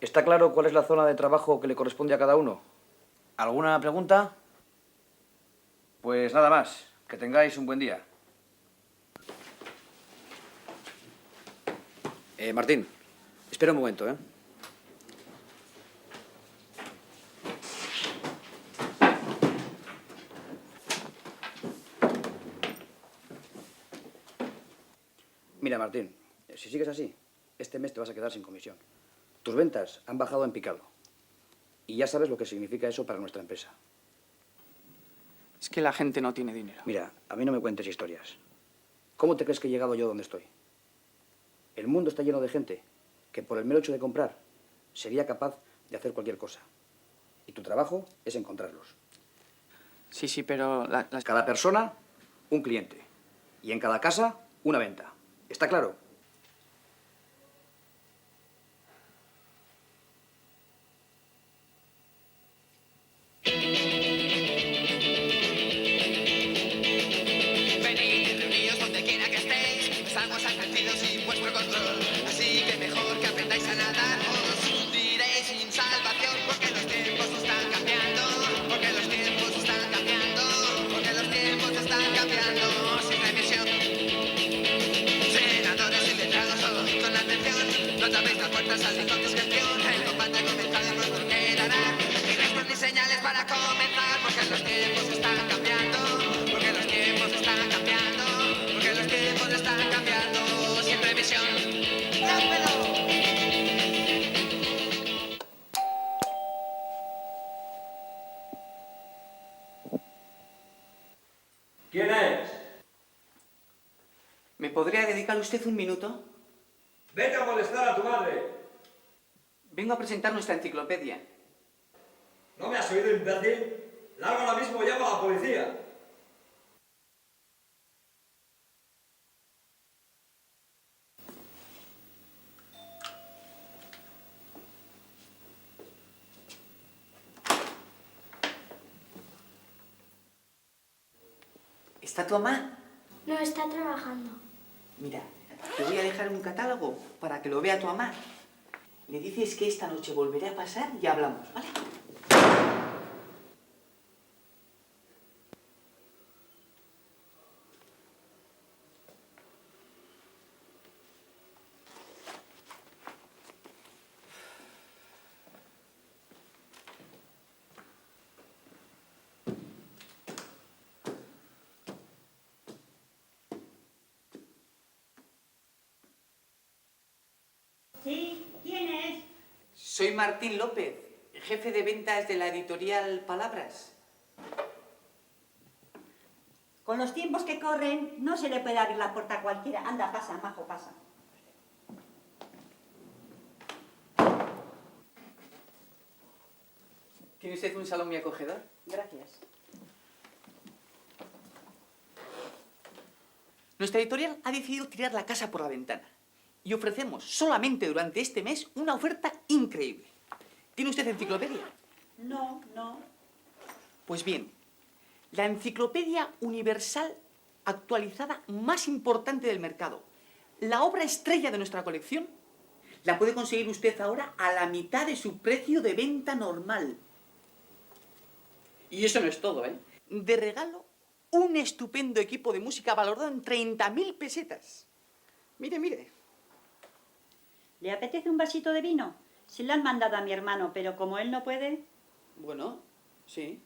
¿Está claro cuál es la zona de trabajo que le corresponde a cada uno? ¿Alguna pregunta? Pues nada más. Que tengáis un buen día. Martín, espera un momento, ¿eh? Mira, Martín, si sigues así, este mes te vas a quedar sin comisión. Tus ventas han bajado en picado. Y ya sabes lo que significa eso para nuestra empresa. Es que la gente no tiene dinero. Mira, a mí no me cuentes historias. ¿Cómo te crees que he llegado yo donde estoy? El mundo está lleno de gente que por el mero hecho de comprar sería capaz de hacer cualquier cosa. Y tu trabajo es encontrarlos. Sí, pero Cada persona, un cliente. Y en cada casa, una venta. ¿Está claro? Venid, reuníos donde quiera que estéis, estamos advertidos sin vuestro control, así que mejor que aprendáis a nadar, os hundiréis sin salvación, porque los tiempos están cambiando, porque los tiempos están cambiando, porque los tiempos están cambiando, sin remisión. Senadores y letrados, oíd con atención, no llaméis las puertas al rincón de excepción, el combate ha comenzado y pronto quedará, ni restos ni señales para comenzar, porque los tiempos están cambiando, porque los tiempos están cambiando, porque los tiempos están cambiando, sin revisión. ¡Dámelo! ¿Quién es? ¿Me podría dedicar usted un minuto? Vete a molestar a tu madre. Vengo a presentar nuestra enciclopedia. ¿No me has oído, imbécil? Largo ahora mismo y llamo a la policía. ¿Está tu mamá? No, está trabajando. Mira, te voy a dejar un catálogo para que lo vea tu mamá. Le dices que esta noche volveré a pasar y hablamos, ¿vale? Sí, ¿quién es? Soy Martín López, jefe de ventas de la editorial Palabras. Con los tiempos que corren, no se le puede abrir la puerta a cualquiera. Anda, pasa, majo, pasa. ¿Tiene usted un salón muy acogedor? Gracias. Nuestra editorial ha decidido tirar la casa por la ventana y ofrecemos solamente durante este mes una oferta increíble. ¿Tiene usted enciclopedia? No. Pues bien, la enciclopedia universal actualizada más importante del mercado, la obra estrella de nuestra colección, la puede conseguir usted ahora a la mitad de su precio de venta normal. Y eso no es todo, ¿eh? De regalo, un estupendo equipo de música valorado en 30.000 pesetas. Mire. ¿Le apetece un vasito de vino? Se lo han mandado a mi hermano, pero como él no puede... Bueno, sí.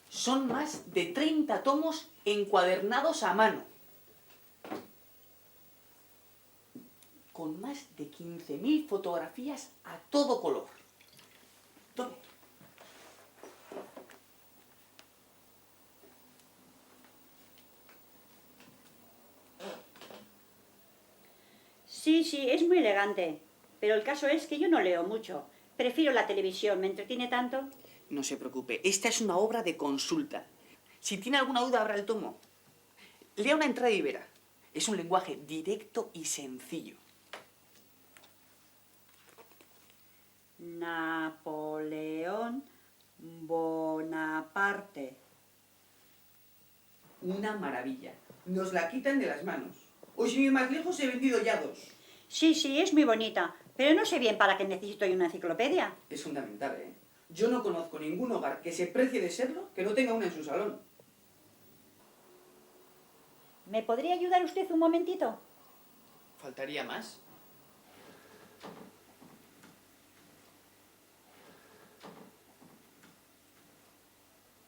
Son más de 30 tomos encuadernados a mano, con más de 15.000 fotografías a todo color. Tome. Sí, es muy elegante. Pero el caso es que yo no leo mucho. Prefiero la televisión, me entretiene tanto. No se preocupe, esta es una obra de consulta. Si tiene alguna duda, abra el tomo. Lea una entrada y verá. Es un lenguaje directo y sencillo. Napoleón Bonaparte. Una maravilla. Nos la quitan de las manos. Hoy, sin ir más lejos, he vendido ya 2. Sí, sí, es muy bonita, pero no sé bien para qué necesito yo una enciclopedia. Es fundamental, ¿eh? Yo no conozco ningún hogar que se precie de serlo que no tenga una en su salón. ¿Me podría ayudar usted un momentito? ¿Faltaría más?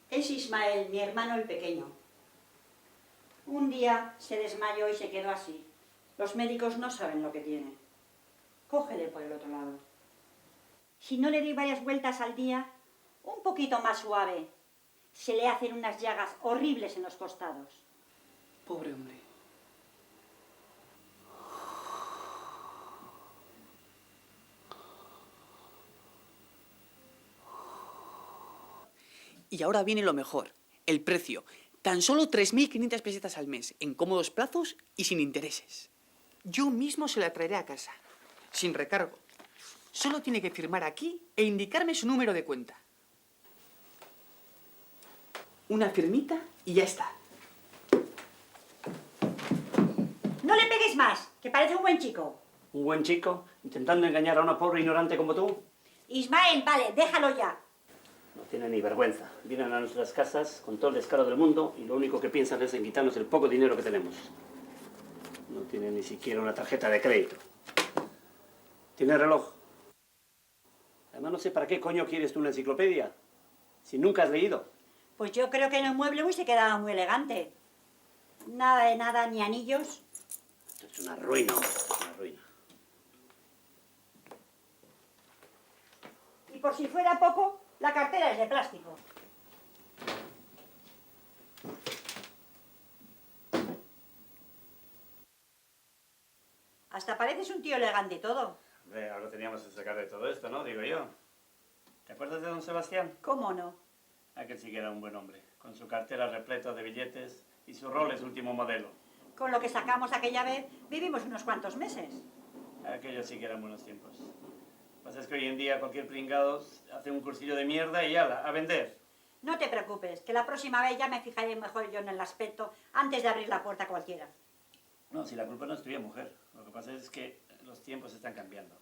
Es Ismael, mi hermano el pequeño. Un día se desmayó y se quedó así. Los médicos no saben lo que tiene. Cógele por el otro lado. Si no le doy varias vueltas al día, un poquito más suave, se le hacen unas llagas horribles en los costados. Pobre hombre. Y ahora viene lo mejor, el precio. Tan solo 3.500 pesetas al mes, en cómodos plazos y sin intereses. Yo mismo se la traeré a casa, sin recargo. Solo tiene que firmar aquí e indicarme su número de cuenta. Una firmita y ya está. ¡No le pegues más, que parece un buen chico! Un buen chico, intentando engañar a una pobre ignorante como tú. Ismael, vale, déjalo ya. No tiene ni vergüenza. Vienen a nuestras casas con todo el descaro del mundo y lo único que piensan es en quitarnos el poco dinero que tenemos. No tiene ni siquiera una tarjeta de crédito. Tiene reloj. Además no sé para qué coño quieres tú una enciclopedia, si nunca has leído. Pues yo creo que en el mueble hubiese quedado muy elegante. Nada de nada, ni anillos. Esto es una ruina, hombre, una ruina. Y por si fuera poco, la cartera es de plástico. Hasta pareces un tío elegante y todo. Hombre, algo teníamos que sacar de todo esto, ¿no? Digo yo. ¿Te acuerdas de don Sebastián? ¿Cómo no? Aquel sí que era un buen hombre, con su cartera repleta de billetes y su Rolex último modelo. Con lo que sacamos aquella vez, vivimos unos cuantos meses. Aquellos sí que eran buenos tiempos. Lo que pasa es que hoy en día cualquier pringado hace un cursillo de mierda y ala, a vender. No te preocupes, que la próxima vez ya me fijaré mejor yo en el aspecto antes de abrir la puerta a cualquiera. No, si la culpa no es tuya, mujer. Lo que pasa es que los tiempos están cambiando.